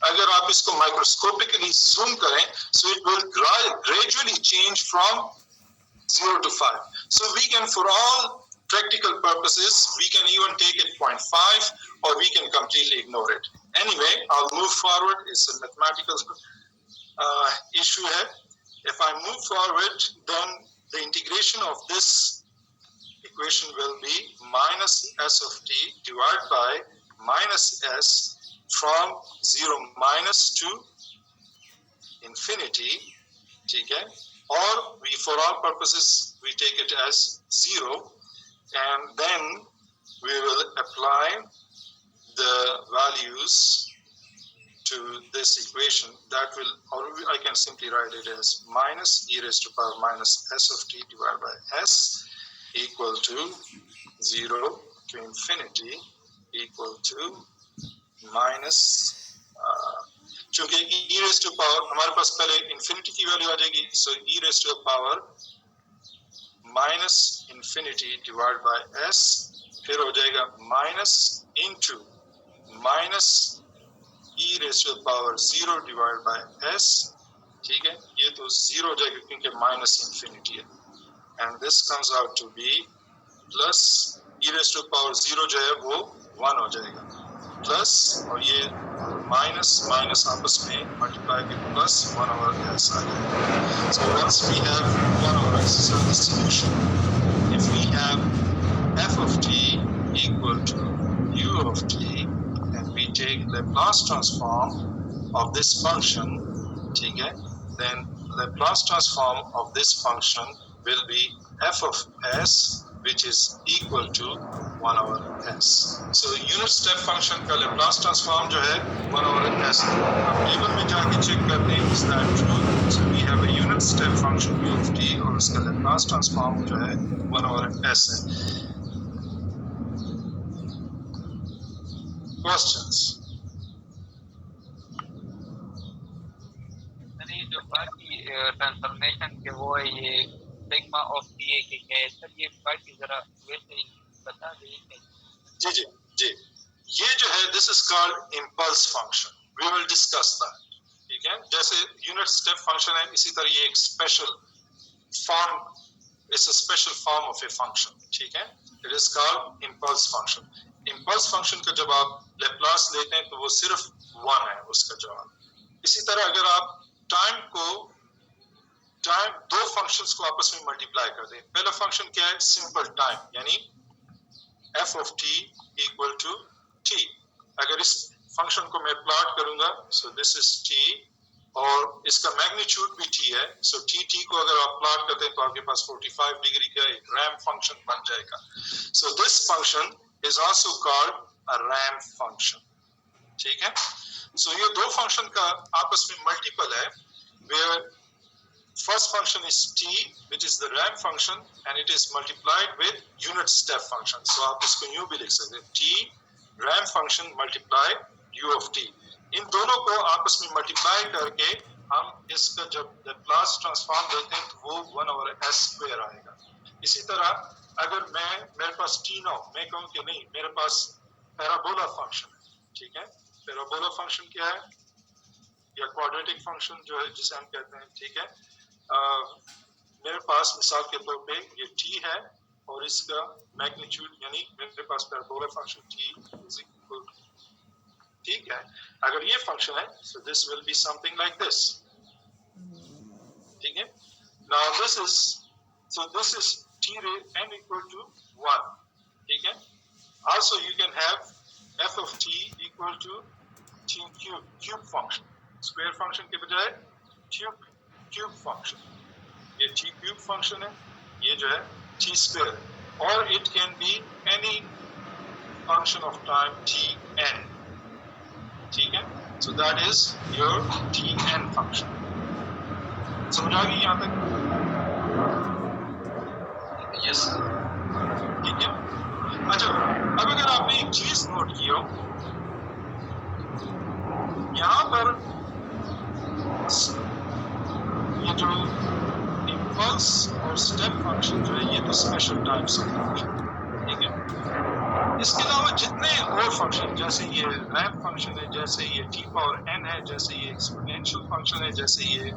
अगर आप इसको माइक्रोस्कोपिकली जूम करें, so it will gradually change from 0 to 5. So we can, for all practical purposes, we can even take it 0.5 or we can completely ignore it. Anyway, I'll move forward. It's a mathematical issue here. If I move forward, then the integration of this equation will be minus s of t divided by minus s from 0 minus to infinity, okay? Or we, for all purposes, we take it as 0, and then we will apply the values to this equation. That will, or I can simply write it as minus e raised to power minus s of t divided by s equal to 0 to infinity equal to minus चूंकि e raised to power हमारे पास पहले infinity की value आ जाएगी, so e raised to power minus infinity divided by s, फिर हो जाएगा minus into minus e raised to power 0 divided by s, ठीक है, ये तो 0 हो जाएगा क्योंकि minus infinity है, and this comes out to be plus e raised to power 0 जो है वो 1 हो जाएगा, प्लस और ये माइनस माइनस आपस में मल्टीप्लाई के प्लस 1 over s आ जाएगा. So once we have 1 over s, so the solution, if we have f of t equal to u of t, and we take Laplace transform of this function, ठीक है, then Laplace transform of this function will be f of s, which is equal to 1 over s. So unit step function का Laplace transform जो है 1 over s. अब table में जाके check करते हैं is that true. So we have a unit step function u of t और उसका Laplace transform जो है 1 over s है. Questions? जो बाकी ट्रांसफॉर्मेशन के वो है ये सिग्मा ऑफ टी के क्या है सर, ये बाकी जरा वैसे ही बता दें. जी जी जी, ये जो है this is called impulse function. We will discuss that, ठीक है. जैसे यूनिट स्टेप फंक्शन है, इसी तरह ये एक special form, it's a special form of a function, ठीक है. It is called impulse function. Impulse function का जब आप लेप्लास लेते हैं तो वो सिर्फ 1 है उसका जवाब. इसी तरह अगर आप टाइम दो फंक्शंस को आपस में मल्टीप्लाई कर दें, पहला फंक्शन क्या है, सिंपल टाइम, यानी f of t equal to t. अगर इस फंक्शन को मैं प्लॉट करूंगा, so this is t और इसका मैग्नीट्यूड भी t है, so t को अगर आप प्लॉट करते हैं तो आपके पास 45 डिग्री का एक रैम्प फंक्शन बन जाएगा. So this function is also called a ramp function, ठीक है. So ये दो फंक्शन का आपस में मल्टीपल है, where first function is t, which is the ramp function, and it is multiplied with unit step function. So आप इसको यूं भी लिख सकते हैं, t ramp function multiply u of t. इन दोनों को आपस में मल्टीप्लाई करके हम इसका जब Laplace ट्रांसफॉर्म देते हैं तो वो 1 over s square आएगा. इसी तरह अगर मेरे पास t ना हो, मैं कहूँ कि नहीं मेरे पास पैराबोला फंक्शन है, ठीक है. पैराबोला फंक्शन क्या है, या क्वाड्रेटिक फंक्शन जो है जिसे हम कहते हैं, ठीक है. मेरे पास मिसाल के तौर पे ये t है और इसका मैग्नीट्यूड, यानी मेरे पास parabola function t is equal to, ठीक है. अगर ये फंक्शन है, so this will be something like this, ठीक है. Now this is t raised n equal to 1, ठीक है. Also you can have f of t equal to t cube function, square function के बजाय क्यूब फंक्शन. ये t cube function है, ये जो है t स्क्वायर है, और it can be any function of time tn, ठीक है. So that is your tn function. समझ आ गई यहाँ तक? यस, ठीक है. अच्छा, अब अगर आपने एक चीज नोट की हो, यहाँ पर ये जो इम्पल्स और स्टेप फंक्शन जो है ये तो स्पेशल टाइप्स ऑफ फंक्शन, ठीक है. इसके अलावा जितने और फंक्शन, जैसे ये रैंप फंक्शन है, जैसे ये t पावर n है, जैसे ये एक्सपोनेंशियल फंक्शन है, जैसे ये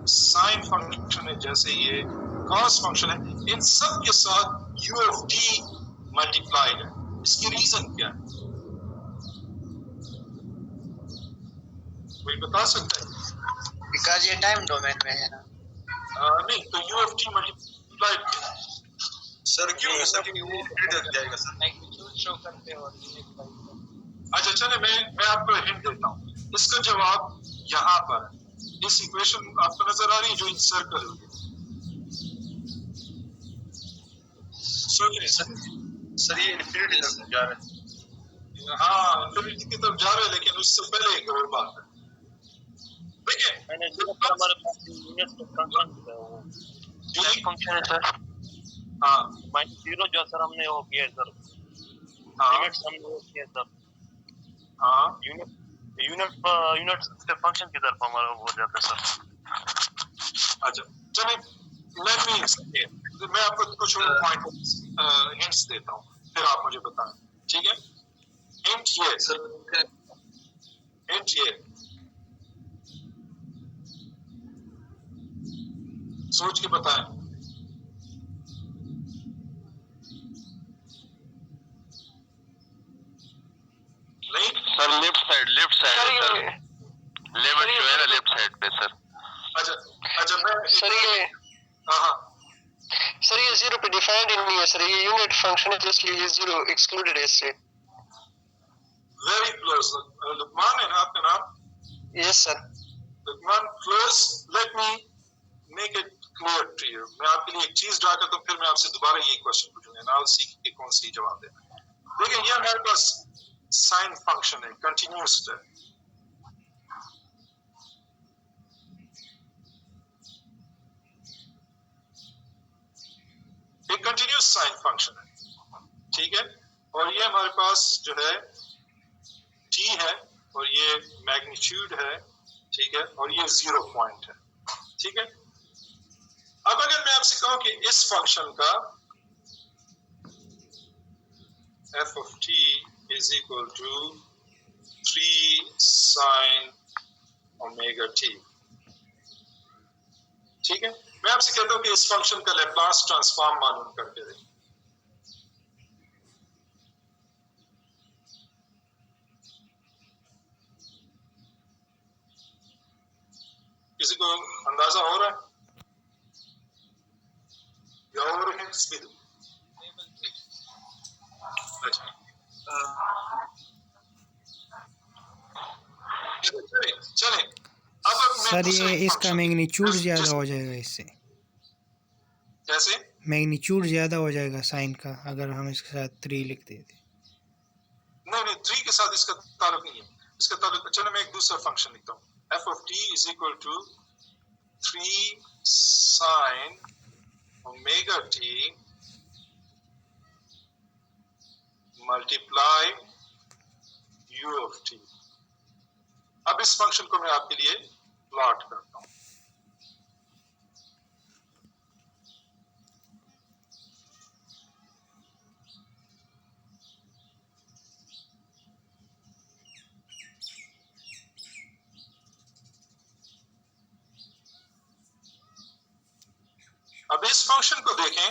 साइन फंक्शन है, जैसे ये कॉस फंक्शन है, इन सब के साथ u ऑफ t मल्टीप्लाइड है। इसकी रीजन क्या है, कोई बता सकता है? बिकॉज ये टाइम डोमेन में है ना। नहीं, तो u of t multiplied sir क्यों? सर वो जाएगा सर, मैग्नीट्यूड शो करते हो। अच्छा चले, मैं आपको हिंट देता हूँ। इसका जवाब यहाँ पर है। इस इक्वेशन आपको नजर आ रही है जो इंसर्कल हुई है। सोचिए सर ये इन्फिनिटी तक जा रहा है। हाँ, इन्फिनिटी की तरफ जा रहे हैं, लेकिन उससे पहले एक और बात है। देखिए मैंने जो हमारे पास यूनिट फंक्शन है वो यूनिट फंक्शन है सर। हाँ -0 जो सर हमने वो किया है सर, हाँ लिमिट्स हमने वो किया है सर। हाँ यूनिट के फंक्शन की तरफ हमारा हो जाता है सर। अच्छा चलिए, लेट मी मैं आपको कुछ पॉइंट हिंट्स देता हूँ, फिर आप मुझे बताएं, ठीक है? हिंट ये सर, हिंट ये, सोच के बताएं। नहीं sir left side sir, left जो है ना लेफ्ट साइड पे सर। अच्छा मैं सर ये हाँ सर ये 0 पे डिफाइंड ही नहीं है सर, ये यूनिट फंक्शन है तो इसलिए ये 0 एक्सक्लूडेड है इससे। Very close. लुकमान है ना आपका नाम? Yes sir. Luqman, close. Let me make it clear to you. मैं आपके लिए एक चीज डाल करता हूँ, फिर मैं आपसे दोबारा ये क्वेश्चन पूछूंगा, ना सी कि कौन सी जवाब देना है। देखिए ये हमारे पास साइन फंक्शन है, कंटिन्यूस है। एक कंटिन्यूस साइन फंक्शन है, ठीक है? और ये हमारे पास जो है t है, और ये मैग्नीट्यूड है, ठीक है? और ये 0 पॉइंट है, ठीक है? अब अगर मैं आपसे कहूं कि इस फंक्शन का f of t is equal to 3 sin omega t, ठीक है? मैं आपसे कहता हूं कि इस फंक्शन का लैप्लास ट्रांसफॉर्म मालूम करके दें। किसी को अंदाजा हो रहा है या और हिंट्स भी दूं? अच्छा चले अब सर ये इसका मैग्नीट्यूड ज्यादा हो जाएगा इससे। कैसे? मैग्नीट्यूड ज्यादा हो जाएगा साइन का अगर हम इसके साथ 3 लिख देते। नहीं 3 के साथ इसका ताल्लुक नहीं है। इसका ताल्लुक, चलो मैं एक दूसरा फंक्शन लिखता हूँ। f of t is equal to 3 sin omega t multiply u of t। अब इस फंक्शन को मैं आपके लिए प्लॉट करता हूँ। अब इस फंक्शन को देखें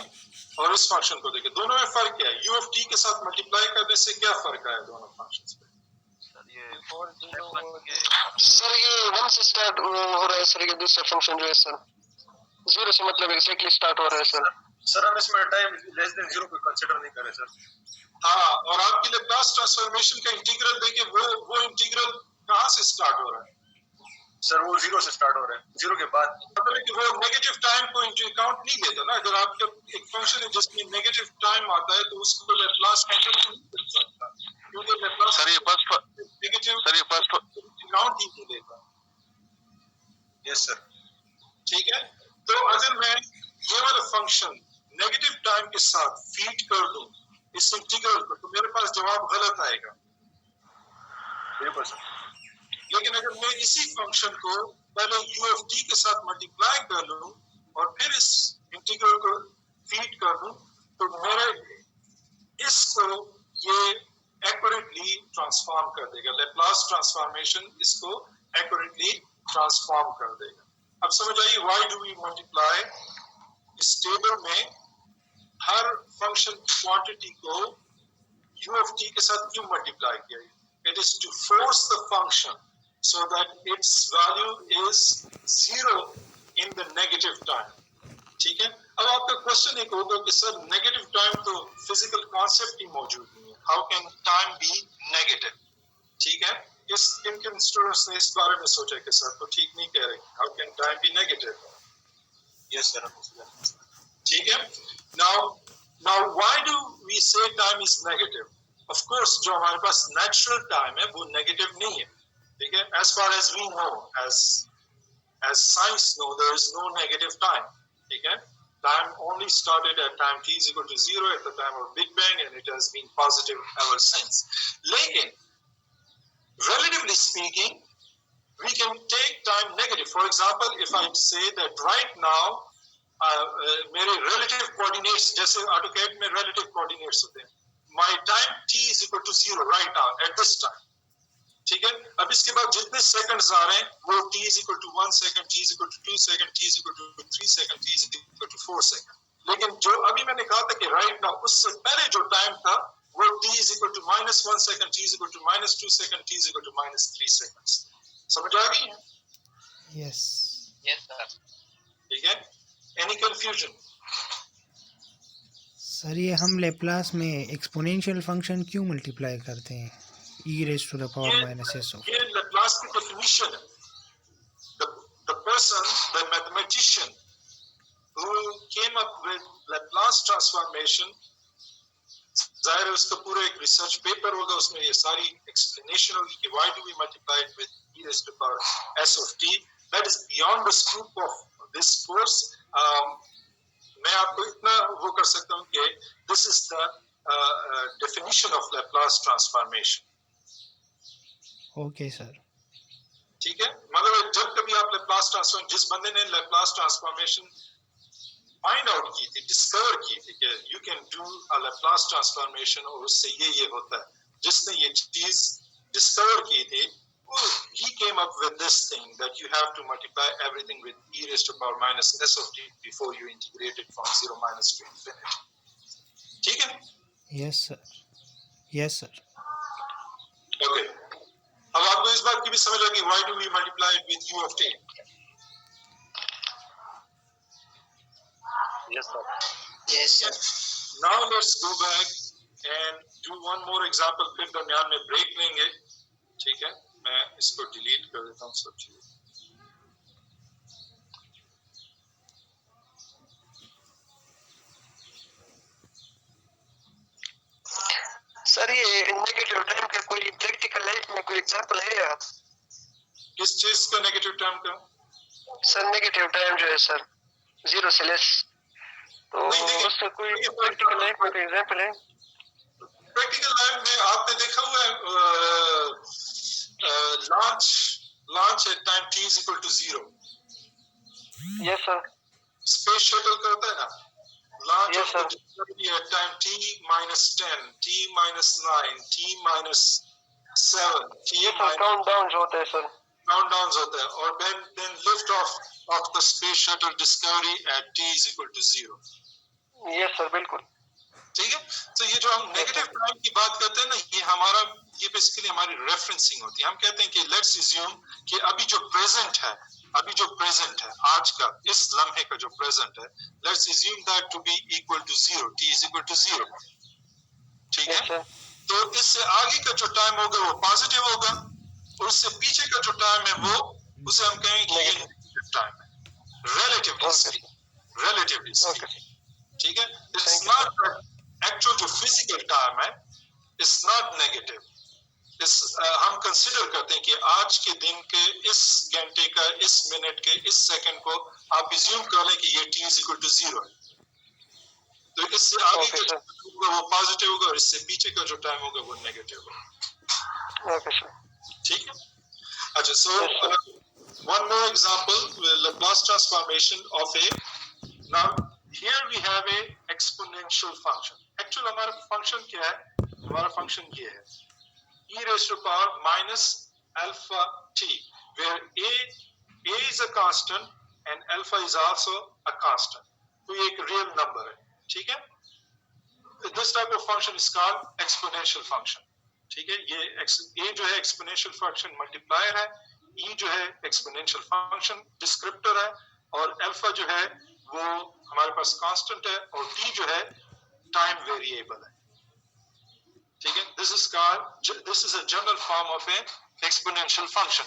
और इस फंक्शन को देखें, दोनों में फर्क क्या है? u of t के साथ मल्टीप्लाई करने से क्या फर्क है दोनों फंक्शंस पे? सर ये 1 से स्टार्ट हो रहा है सर, ये दूसरा फंक्शन जो है सर 0 से मतलब एग्जैक्टली स्टार्ट हो रहा है सर। सर हम इसमें टाइम लेस देन 0 को कंसीडर नहीं करें सर। हाँ, और आपके लैप्लास ट्रांसफॉर्मेशन का इंटीग्रल देखिए, वो इंटीग्रल कहाँ से स्टार्ट हो रहा है? सर वो 0 से स्टार्ट हो रहा है, 0 के बाद मतलब कि वो नेगेटिव टाइम को अकाउंट नहीं लेता ना। अगर आपका एक फंक्शन है जिसमें नेगेटिव टाइम आता है तो उसको लैप्लास हैंडल नहीं कर सकता, क्योंकि लैप्लास सर ये फर्स्ट नेगेटिव सर ये फर्स्ट अकाउंट ही नहीं लेता। Yes sir. ठीक है, तो अगर मैं ये वाला फंक्शन नेगेटिव टाइम के साथ फीड कर दूं इस इंटीग्रल को, तो मेरे पास जवाब गलत आएगा। बिल्कुल सर। लेकिन अगर मैं इसी फंक्शन को पहले u of t के साथ मल्टीप्लाई कर लूं और फिर इस इंटीग्रल को फीड कर दूं, तो मेरे इसको ये एक्यूरेटली ट्रांसफॉर्म कर देगा, लेप्लास ट्रांसफॉर्मेशन इसको एक्यूरेटली ट्रांसफॉर्म कर देगा। अब समझ आइए व्हाई डू वी मल्टीप्लाई। इस टेबल में हर फंक्शन की क्वांटिटी को u of t के साथ क्यों मल्टीप्लाई किया? It is to force the function so that its value is 0 in the negative time। ठीक है। अब आपका क्वेश्चन एक होगा कि सर नेगेटिव टाइम तो फिजिकल कॉन्सेप्ट ही मौजूद नहीं है, how can time be negative? ठीक है। इस किन स्टूडेंट्स ने इस बारे में सोचा कि सर तो ठीक नहीं कह रहे, how can time be negative? Yes sir. ठीक है। Now why do we say time is negative? Of course जो हमारे पास नेचुरल टाइम है वो नेगेटिव नहीं है। ठीक है। As far as we know, as science know, there is no negative time. ठीक है। Time only started at time t is equal to 0 at the time of Big Bang, and it has been positive ever since. लेकिन relatively speaking, we can take time negative. For example, if I say that right now मेरे relative coordinates, जैसे AutoCAD में relative coordinates होते हैं, my time t is equal to 0 right now at this time। ठीक है। अब इसके बाद जितने सेकंड्स आ रहे हैं वो t is equal to 1 second, t is equal to 2 second, t is equal to 3 second, t is equal to 4 second। लेकिन जो अभी मैंने कहा था कि राइट नाउ उससे पहले जो टाइम था वो t is equal to -1 second, t is equal to -2 second, t is equal to -3 seconds। समझ आ गई है? Yes sir. ठीक है। Any confusion? सर ये हम लेप्लास में एक्सपोनेंशियल फंक्शन क्यों मल्टीप्लाई करते हैं? e raised to the power minus s of ये Laplace की definition है। The person, the mathematician who came up with Laplace transformation, जाहिर है उसका पूरा एक रिसर्च पेपर होगा, उसमें ये सारी एक्सप्लेनेशन होगी कि why do we multiply it with e raised to the power s of t। That is beyond the scope of this course। मैं आपको इतना वो कर सकता हूँ कि this is the definition of Laplace transformation। Okay sir. ठीक है। मतलब जब कभी आप लेप्लास ट्रांसफॉर्म, जिस बंदे ने लेप्लास ट्रांसफॉर्मेशन फाइंड आउट की थी, डिस्कवर की थी कि you can do a Laplace transformation और उससे ये होता है, जिसने ये चीज डिस्कवर की थी, he came up with this thing that you have to multiply everything with e raised to power minus s of t before you integrate it from 0 minus to infinity। ठीक है। Yes sir. Yes sir. Okay. अब आपको इस बात की भी समझ लगी why do we multiply it with u of t? Yes sir। Yes sir। Now let's go back and do one more example, फिर दरमियान में ब्रेक लेंगे। ठीक है। मैं इसको डिलीट कर देता हूँ सब चीजें। सर ये नेगेटिव टाइम का कोई प्रैक्टिकल लाइफ में कोई एग्जांपल है आप? किस चीज का नेगेटिव टाइम का? सर नेगेटिव टाइम जो है सर 0 से लेस, तो उसका कोई प्रैक्टिकल लाइफ में कोई एग्जांपल है? प्रैक्टिकल लाइफ में आपने देखा हुआ है launch at time t is equal to 0। Yes sir. Space shuttle का होता है ना, launch Yes, sir. at time t minus 10, t minus 9, t minus 7, t ये सर minus काउंट डाउन होता है सर। countdowns होता है, और then lift off of the space shuttle Discovery at t is equal to 0। Yes sir बिल्कुल। ठीक है। तो ये जो हम नेगेटिव टाइम की बात करते हैं ना, ये बेसिकली हमारी रेफरेंसिंग होती है। हम कहते हैं कि लेट्स अज्यूम कि अभी जो प्रेजेंट है आज का इस लम्हे का जो प्रेजेंट है, let's assume that to be equal to 0, t is equal to 0। ठीक यस है। सर। तो इससे आगे का जो टाइम होगा वो पॉजिटिव होगा, और उससे पीछे का जो टाइम है वो उसे हम कहेंगे कि ये नेगेटिव टाइम है, रिलेटिवली स्पीकिंग। ठीक है। इट्स नॉट एक्चुअल जो फिजिकल टाइम है, इट्स नॉट नेगेटिव। हम कंसिडर करते हैं कि आज के दिन के इस घंटे का, इस मिनट के, इस सेकंड को आप अज्यूम कर लें कि ये t is equal to 0 है। तो इससे आगे का जो होगा वो पॉजिटिव होगा, और इससे पीछे का जो टाइम होगा वो नेगेटिव होगा। Okay sir. ठीक है। अच्छा, so one more example, Laplace transformation of a, now here we have a exponential function। Actually हमारा function क्या है? हमारा फंक्शन ये है e raised to power minus alpha t, where a is a constant and alpha is also a constant. तो ये एक real number है, ठीक है? This type of function is called exponential function. ठीक है, ये a जो है exponential function multiplier है, e जो है exponential function descriptor है, और alpha जो है वो हमारे पास constant है, और t जो है time variable है. ठीक है, this is a general form of an exponential function.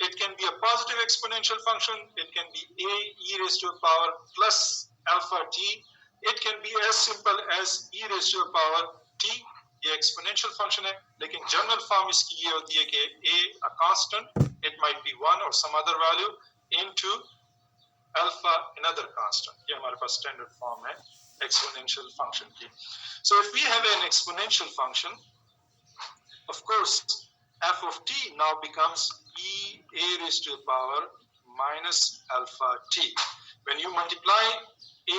It can be a positive exponential function. It can be a e raised to the power plus alpha t. It can be as simple as e raised to the power t. ये exponential function है, लेकिन general form इसकी ये होती है कि a constant, it might be 1 or some other value, into alpha another constant. ये हमारे पास standard form है exponential function की. So if we have an exponential function, of course, f of t now becomes a raised to the power minus alpha t. When you multiply e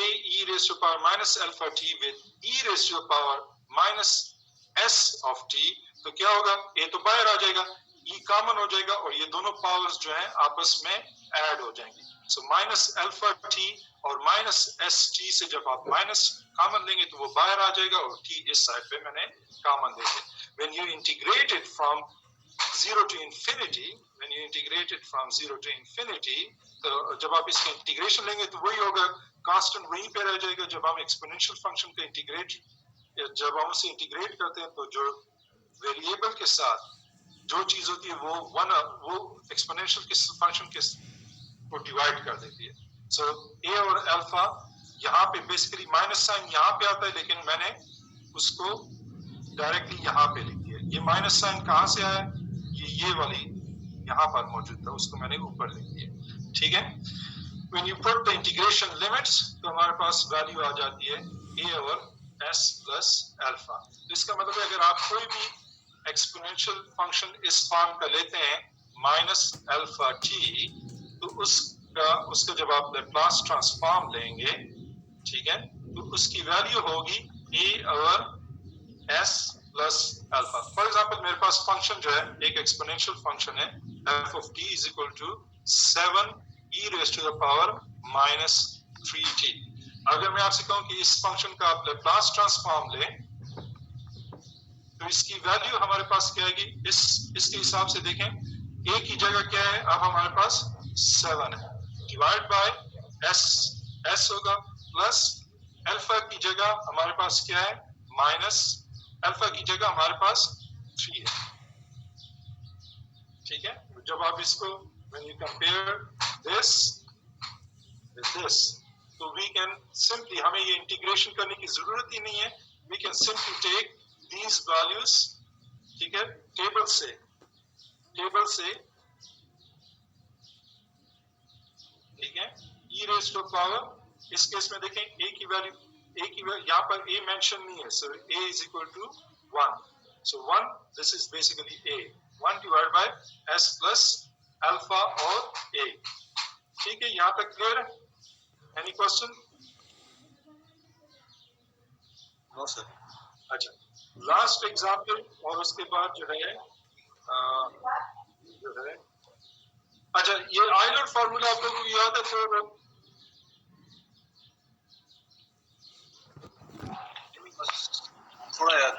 raised to the power minus alpha t with e raised to the power minus s of t, तो क्या होगा? a तो बाहर आ जाएगा, e common हो जाएगा, और ये दोनों पावर्स जो हैं आपस में ऐड हो जाएंगी. So minus alpha t और minus st से जब आप माइनस कॉमन लेंगे तो वो बाहर आ जाएगा, और t इस साइड पे मैंने कॉमन दे दिया. When you integrate it from 0 to infinity, तो जब आप इसका इंटीग्रेशन लेंगे तो वही होगा, कांस्टेंट वहीं पे रह जाएगा. जब हम एक्सपोनेंशियल फंक्शन का जब हम उसे इंटीग्रेट करते हैं तो जो वेरिएबल के साथ जो चीज होती है वो एक्सपोनेंशियल के फंक्शन को डिवाइड कर देती है. सो a और अल्फा यहाँ पे बेसिकली माइनस साइन यहाँ पे आता है, लेकिन मैंने उसको डायरेक्टली यहाँ पे लिख दिया. ये माइनस साइन कहाँ से आया? ये वाली यहाँ पर मौजूद था, उसको मैंने ऊपर लिख दिया. ठीक है, when you put the integration limits तो हमारे पास वैल्यू आ जाती है a over s plus alpha. इसका मतलब है अगर आप कोई भी एक्सपोनेंशियल फंक्शन इस फॉर्म का लेते हैं माइनस अल्फा t, तो उसका जब आप लैप्लास ट्रांसफॉर्म लेंगे, ठीक है, तो उसकी वैल्यू होगी a over s plus alpha. For example मेरे पास फंक्शन जो है एक एक्सपोनेंशियल फंक्शन है f of t is equal to 7 e raised to the power minus 3t. अगर मैं आपसे कहूं कि इस फंक्शन का आप लैप्लास ट्रांसफॉर्म लें तो इसकी वैल्यू हमारे पास क्या आएगी? इसके हिसाब से देखें, a की जगह क्या है? अब हमारे पास 7 है, डिवाइड बाय s होगा, प्लस अल्फा की जगह हमारे पास क्या है? माइनस अल्फा की जगह हमारे पास 3 है. ठीक है, जब आप इसको when you compare this with this, तो we can simply, हमें ये इंटीग्रेशन करने की जरूरत ही नहीं है, we can simply take these values, ठीक है, टेबल से ठीक है, e raised to power, इस केस में देखें a की वैल्यू यहाँ पर a मेंशन नहीं है, so a is equal to 1. So 1, this is basically a 1 divided by s plus alpha or a. ठीक है, यहाँ तक क्लियर है? Any question? No sir. अच्छा, लास्ट एग्जाम्पल और उसके बाद जो है अच्छा, ये आइलर फॉर्मूला आप लोगों को याद है? थोड़ा याद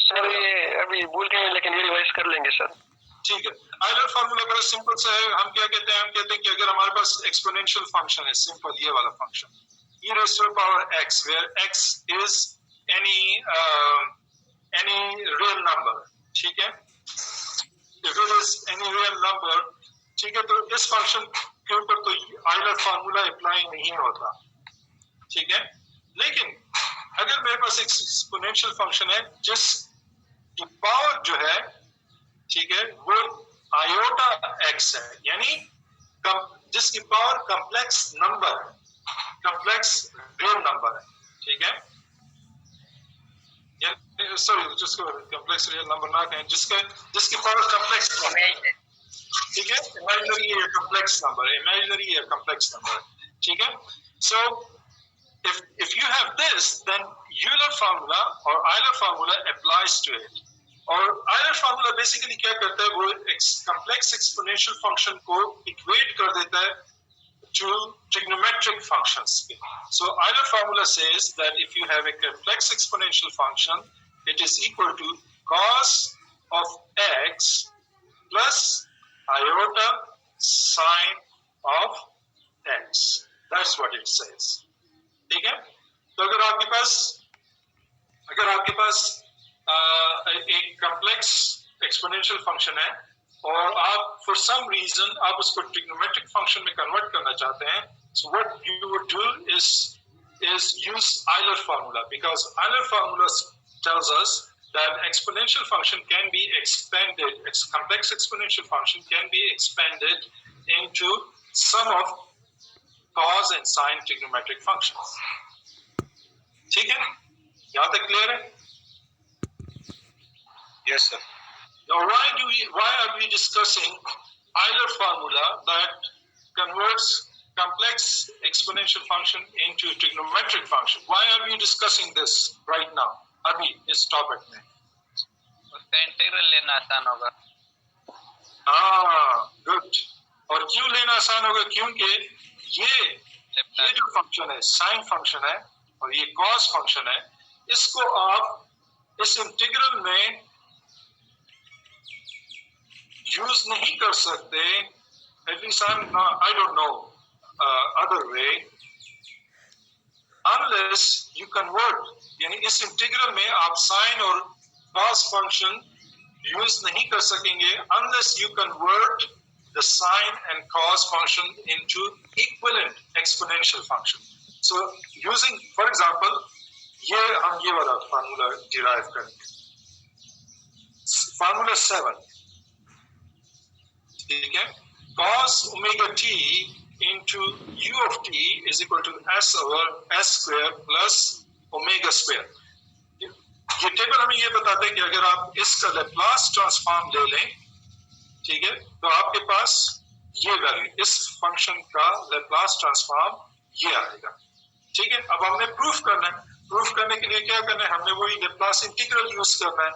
सर, ये अभी भूल गए, लेकिन ये रिवाइज कर लेंगे सर. ठीक है, आइलर फार्मूला बड़ा सिंपल सा है. हम क्या कहते हैं? हम कहते हैं कि अगर हमारे पास एक्सपोनेंशियल फंक्शन है, सिंपल ये वाला function e raised to the power x, where x is any real number, ठीक है, if it is any real number, ठीक है, तो इस फंक्शन के ऊपर तो आइलर फार्मूला अप्लाई नहीं होता. ठीक है, लेकिन अगर मेरे पास एक एक्सपोनेंशियल फंक्शन है जिसकी पावर जो है, ठीक है, वो आयोटा x है, यानी जिसकी पावर कॉम्प्लेक्स रियल नंबर है. ठीक है, सॉरी, जिसको कॉम्प्लेक्स रियल नंबर ना कहें, जिसकी पावर कॉम्प्लेक्स है, ठीक है, इमेजिनरी या कॉम्प्लेक्स नंबर. ठीक है, सो if you have this, then Euler formula or Euler formula applies to it. और Euler formula basically क्या करता है, वो complex exponential function को equate कर देता है to trigonometric functions. So Euler formula says that if you have a complex exponential function, it is equal to cos of x plus iota sine of x. That's what it says. ठीक है? तो अगर आपके पास एक complex exponential function है और आप for some reason आप उसको trigonometric function में convert करना चाहते हैं, so what you would do is use Euler formula, because Euler formula tells us that exponential function can be expanded, complex exponential function can be expanded into sum of cos and sine trigonometric functions. ठीक है? यहाँ तक clear है? Yes, sir. Now, why are we discussing Euler formula that converts complex exponential function into trigonometric function? Why are we discussing this right now? अभी इस topic में उसका integral लेना आसान होगा. गुड. और क्यों लेना आसान होगा? क्योंकि ये जो फंक्शन है, साइन फंक्शन है और ये कॉस फंक्शन है, इसको आप इस इंटीग्रल में यूज नहीं कर सकते. At least I don't know other way, unless you convert. यानी इस इंटीग्रल में आप साइन और कॉस फंक्शन यूज नहीं कर सकेंगे unless you convert the sine and cos function into equivalent exponential function. So using, for example, हम ये वाला फार्मूला डिराइव करेंगे, फार्मूला 7. ठीक है? cos omega t into u of t is equal to s over s square plus omega square. ये table हमें ये बताता है कि अगर आप इसका लैप्लास ट्रांसफॉर्म ले लें, ठीक है, तो आपके पास ये वैल्यू, इस फंक्शन का लैप्लास ट्रांसफॉर्म ये आएगा. ठीक है? अब हमने प्रूफ करना है. प्रूफ करने के लिए क्या करना है? हमने वही लैप्लास इंटीग्रल यूज करना है.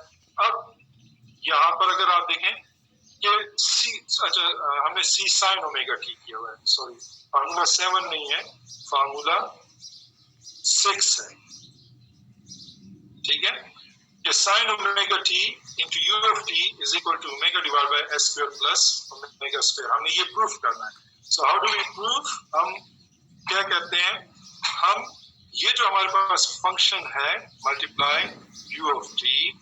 अब यहाँ पर अगर आप देखें कि हमने सी साइन ओमेगा टी किया हुआ है. सॉरी, फार्मूला 7 नहीं है, फार्मूला 6 है. ठीक है? कि sine omega T into U of T is equal to omega divide by S square plus omega square. हमने ये प्रूफ करना है. So how do we proof? हम क्या कहते हैं, हम ये जो हमारे पास फंक्शन है मल्टीप्लाई यू ऑफ टी,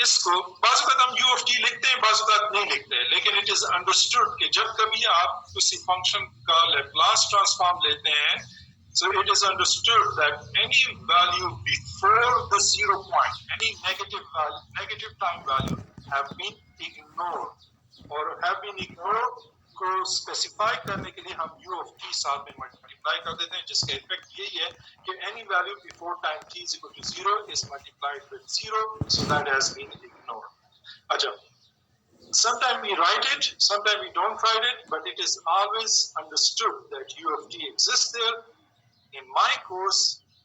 इसको बाज़ हम यू ऑफ टी लिखते हैं, बाज़ नहीं लिखते हैं, लेकिन इट इज अंडरस्टूड कि जब कभी आप किसी फंक्शन का लैप्लास ट्रांसफॉर्म लेते हैं, so it is understood that any value before the 0 point, any negative time value have been ignored, or have been ignored को स्पेसिफाई करने के लिए हम u of t साथ में मल्टीप्लाई कर देते हैं, जिसका इफेक्ट यही है कि any value before time t is equal to 0 is multiplied with 0, so that has been ignored. अच्छा, sometimes we write it, sometimes we don't write it, but it is always understood that u of t exists there. In my course,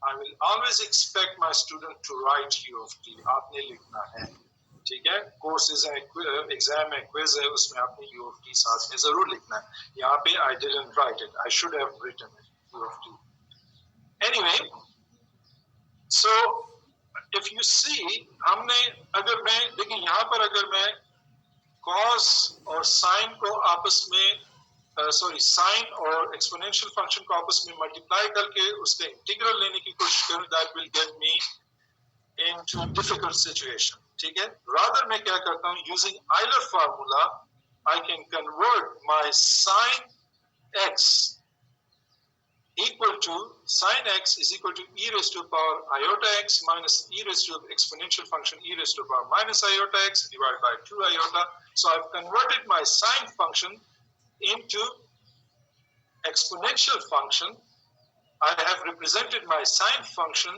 I will always expect my student to write u of t. आपने लिखना है, ठीक है? Courses है, exam है, quiz है, उसमें आपने u of t साथ में जरूर लिखना है. यहाँ पे I didn't write it. I should have written it, u of t. Anyway, so if you see, हमने अगर मैं देखिए यहाँ पर अगर मैं cos और sin को आपस में साइन और एक्सपोनेंशियल फंक्शन को आपस में मल्टीप्लाई करके उसका इंटीग्रल लेने की कोशिश करूं, that will get me into difficult situation. ठीक है? रादर मैं क्या करता हूं, using Euler formula I can convert my sine x equal to sin x is equal to e raised to the power iota x minus e raised to the exponential function e raised to the power minus iota x divided by 2 iota. So I've converted my sine function into exponential function. I have represented my sine function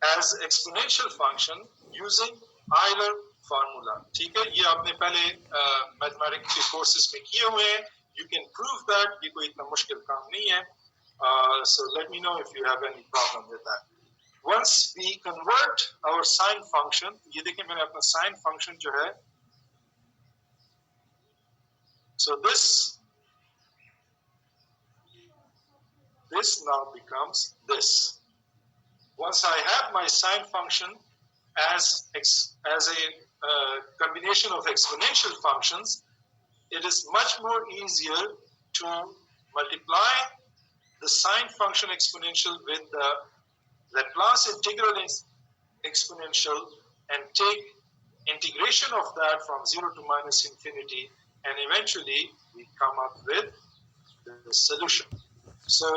as exponential function using Euler formula. ठीक है? ये आपने पहले mathematics के courses में किए हुए हैं. You can prove that. ये कोई इतना मुश्किल काम नहीं है. So let me know if you have any problem with that. Once we convert our sine function, ये देखिए मैंने अपना sine function जो है, so this now becomes this. Once I have my sine function as a combination of exponential functions, it is much more easier to multiply the sine function exponential with the Laplace integral exponential and take integration of that from 0 to minus infinity, and eventually we come up with the solution. So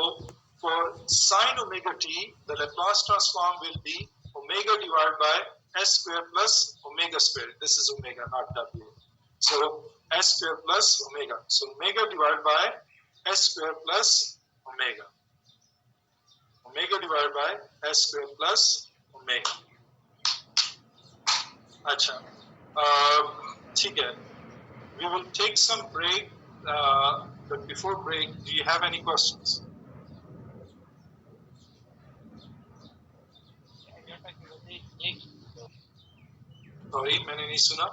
for sine omega t, the Laplace transform will be omega divided by s square plus omega square. This is omega, not w. So s square plus omega. So omega divided by s square plus omega. Omega divided by s square plus omega. Acha. ठीक है. We will take some break. But before break, do you have any questions? Sorry, मैंने नहीं सुना.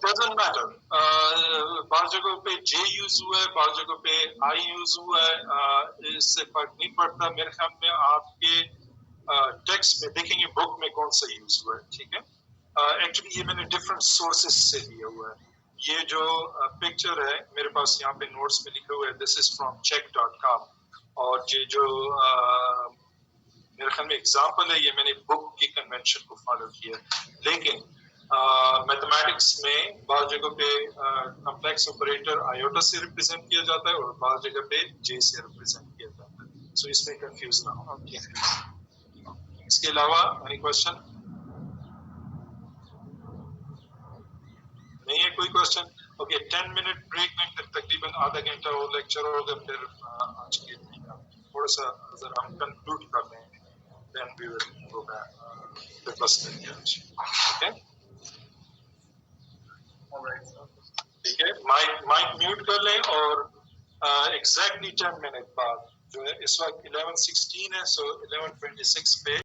Doesn't matter. बार जगहों पे J use हुआ है, बार जगहों पे I यूज हुआ है. इससे फर्क नहीं पड़ता. मेरे ख्याल में आपके टेक्स्ट में देखेंगे बुक में कौन सा यूज हुआ है. ठीक है. एक्चुअली ये मैंने डिफरेंट सोर्सेस से लिया हुआ है. ये जो पिक्चर है मेरे पास यहाँ पे नोट्स में लिखा हुआ है, दिस इज फ्रॉम check.com. और ये जो मेरे ख्याल में एग्जाम्पल है, ये मैंने बुक की कन्वेंशन को फॉलो किया. लेकिन मैथमेटिक्स में बार जगह पे कॉम्प्लेक्स ऑपरेटर आयोटा से रिप्रेजेंट किया जाता है और बार जगह पे जे से रिप्रेजेंट किया जाता है. सो इसमें कंफ्यूज ना हो. इसके अलावा एनी क्वेश्चन? नहीं है कोई क्वेश्चन? ओके, 10 मिनट ब्रेक में फिर तकरीबन आधा घंटा और लेक्चर होगा. फिर आज के थोड़ा सा अगर हम कंक्लूड कर लें, then we will go back the first lecture. Okay, ठीक है. माइक म्यूट कर लें और एग्जैक्टली 10 मिनट बाद जो है, इस वक्त 11:16 है, सो 11:26 पे